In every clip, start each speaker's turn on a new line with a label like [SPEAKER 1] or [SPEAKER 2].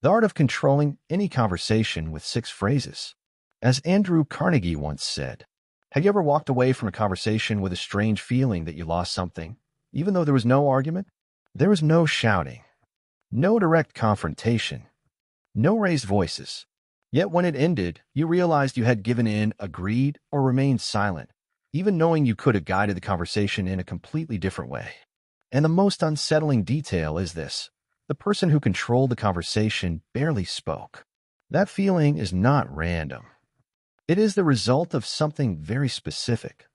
[SPEAKER 1] The art of controlling any conversation with 6 phrases. As Andrew Carnegie once said, have you ever walked away from a conversation with a strange feeling that you lost something, even though there was no argument? There was no shouting, no direct confrontation, no raised voices. Yet when it ended, you realized you had given in, agreed, or remained silent, even knowing you could have guided the conversation in a completely different way. And the most unsettling detail is this: the person who controlled the conversation barely spoke. That feeling is not random. It is the result of something very specific.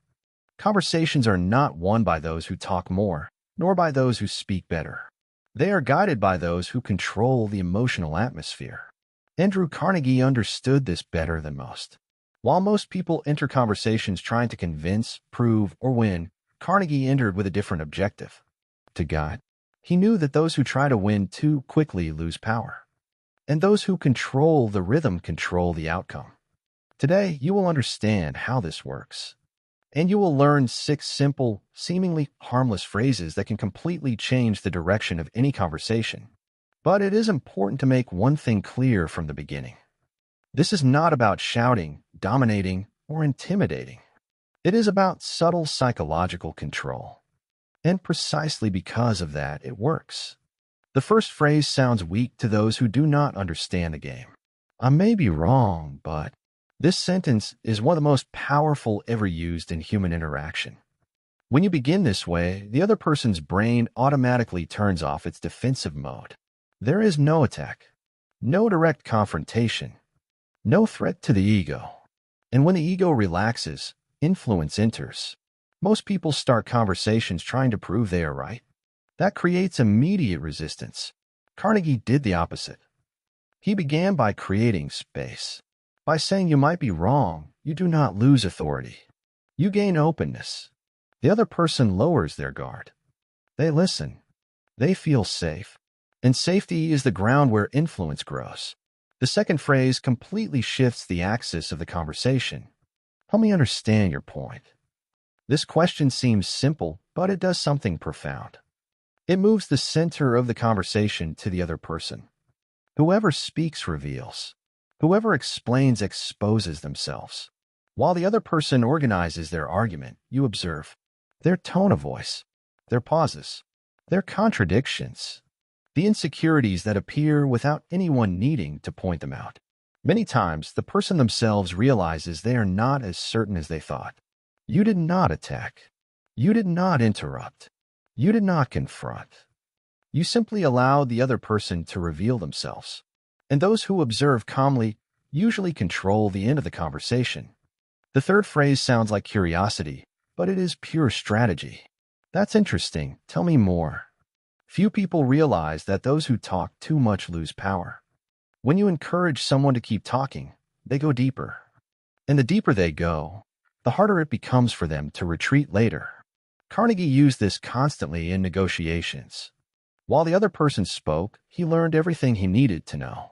[SPEAKER 1] Conversations are not won by those who talk more, nor by those who speak better. They are guided by those who control the emotional atmosphere. Andrew Carnegie understood this better than most. While most people enter conversations trying to convince, prove, or win, Carnegie entered with a different objective: to guide. He knew that those who try to win too quickly lose power, and those who control the rhythm control the outcome. Today, you will understand how this works, and you will learn 6 simple, seemingly harmless phrases that can completely change the direction of any conversation. But it is important to make one thing clear from the beginning. This is not about shouting, dominating, or intimidating. It is about subtle psychological control. And precisely because of that, it works. The first phrase sounds weak to those who do not understand the game. I may be wrong, but this sentence is one of the most powerful ever used in human interaction. When you begin this way, the other person's brain automatically turns off its defensive mode. There is no attack, no direct confrontation, no threat to the ego. And when the ego relaxes, influence enters. Most people start conversations trying to prove they are right. That creates immediate resistance. Carnegie did the opposite. He began by creating space. By saying you might be wrong, you do not lose authority. You gain openness. The other person lowers their guard. They listen. They feel safe. And safety is the ground where influence grows. The second phrase completely shifts the axis of the conversation. Help me understand your point. This question seems simple, but it does something profound. It moves the center of the conversation to the other person. Whoever speaks reveals. Whoever explains exposes themselves. While the other person organizes their argument, you observe their tone of voice, their pauses, their contradictions, the insecurities that appear without anyone needing to point them out. Many times, the person themselves realizes they are not as certain as they thought. You did not attack. You did not interrupt. You did not confront. You simply allowed the other person to reveal themselves. And those who observe calmly usually control the end of the conversation. The third phrase sounds like curiosity, but it is pure strategy. That's interesting. Tell me more. Few people realize that those who talk too much lose power. When you encourage someone to keep talking, they go deeper. And the deeper they go, the harder it becomes for them to retreat later. Carnegie used this constantly in negotiations. While the other person spoke, he learned everything he needed to know.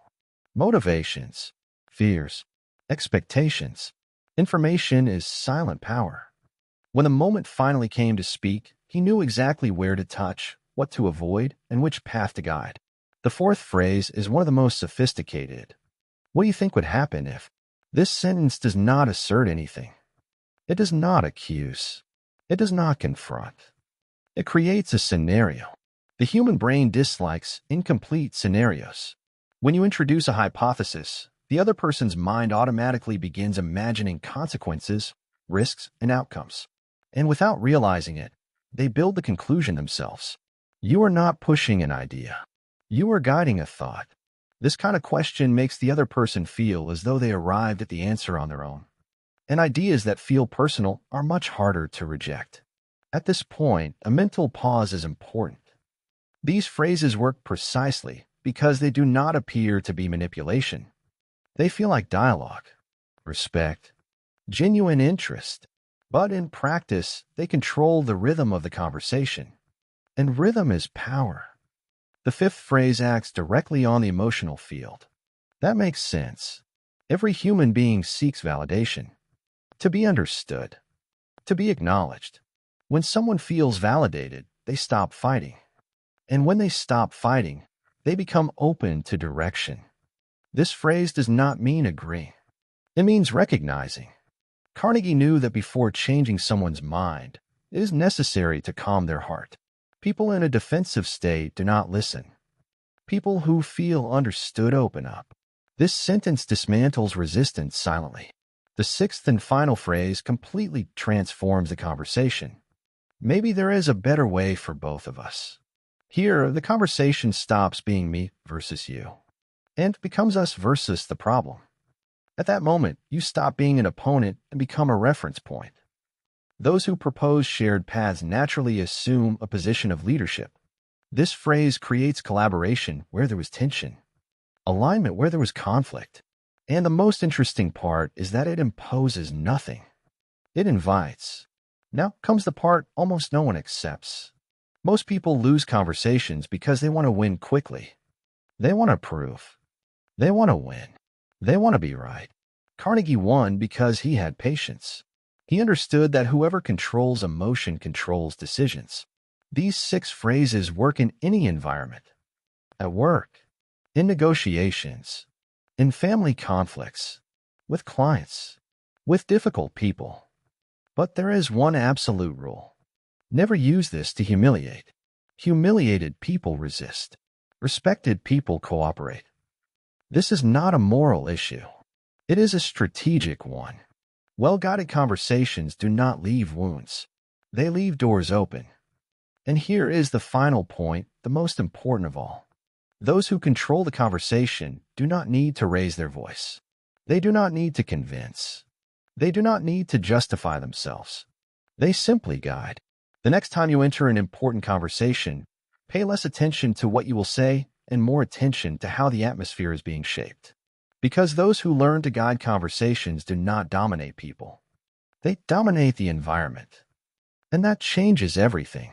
[SPEAKER 1] Motivations, fears, expectations. Information is silent power. When the moment finally came to speak, he knew exactly where to touch, what to avoid, and which path to guide. The fourth phrase is one of the most sophisticated. What do you think would happen if? This sentence does not assert anything. It does not accuse. It does not confront. It creates a scenario. The human brain dislikes incomplete scenarios. When you introduce a hypothesis, the other person's mind automatically begins imagining consequences, risks, and outcomes. And without realizing it, they build the conclusion themselves. You are not pushing an idea. You are guiding a thought. This kind of question makes the other person feel as though they arrived at the answer on their own. And ideas that feel personal are much harder to reject. At this point, a mental pause is important. These phrases work precisely because they do not appear to be manipulation. They feel like dialogue, respect, genuine interest. But in practice, they control the rhythm of the conversation. And rhythm is power. The fifth phrase acts directly on the emotional field. That makes sense. Every human being seeks validation. To be understood. To be acknowledged. When someone feels validated, they stop fighting. And when they stop fighting, They become open to direction. This phrase does not mean agreeing. It means recognizing. Carnegie knew that before changing someone's mind, it is necessary to calm their heart. People in a defensive state do not listen. People who feel understood open up. This sentence dismantles resistance silently. The sixth and final phrase completely transforms the conversation. Maybe there is a better way for both of us. Here, the conversation stops being me versus you and becomes us versus the problem. At that moment, you stop being an opponent and become a reference point. Those who propose shared paths naturally assume a position of leadership. This phrase creates collaboration where there was tension, alignment where there was conflict. And the most interesting part is that it imposes nothing. It invites. Now comes the part almost no one accepts. Most people lose conversations because they want to win quickly. They want to prove. They want to win. They want to be right. Carnegie won because he had patience. He understood that whoever controls emotion controls decisions. These 6 phrases work in any environment. At work, in negotiations, in family conflicts, with clients, with difficult people. But there is one absolute rule. Never use this to humiliate. Humiliated people resist. Respected people cooperate. This is not a moral issue. It is a strategic one. Well-guided conversations do not leave wounds. They leave doors open. And here is the final point, the most important of all. Those who control the conversation do not need to raise their voice. They do not need to convince. They do not need to justify themselves. They simply guide. The next time you enter an important conversation, pay less attention to what you will say and more attention to how the atmosphere is being shaped. Because those who learn to guide conversations do not dominate people. They dominate the environment. And that changes everything.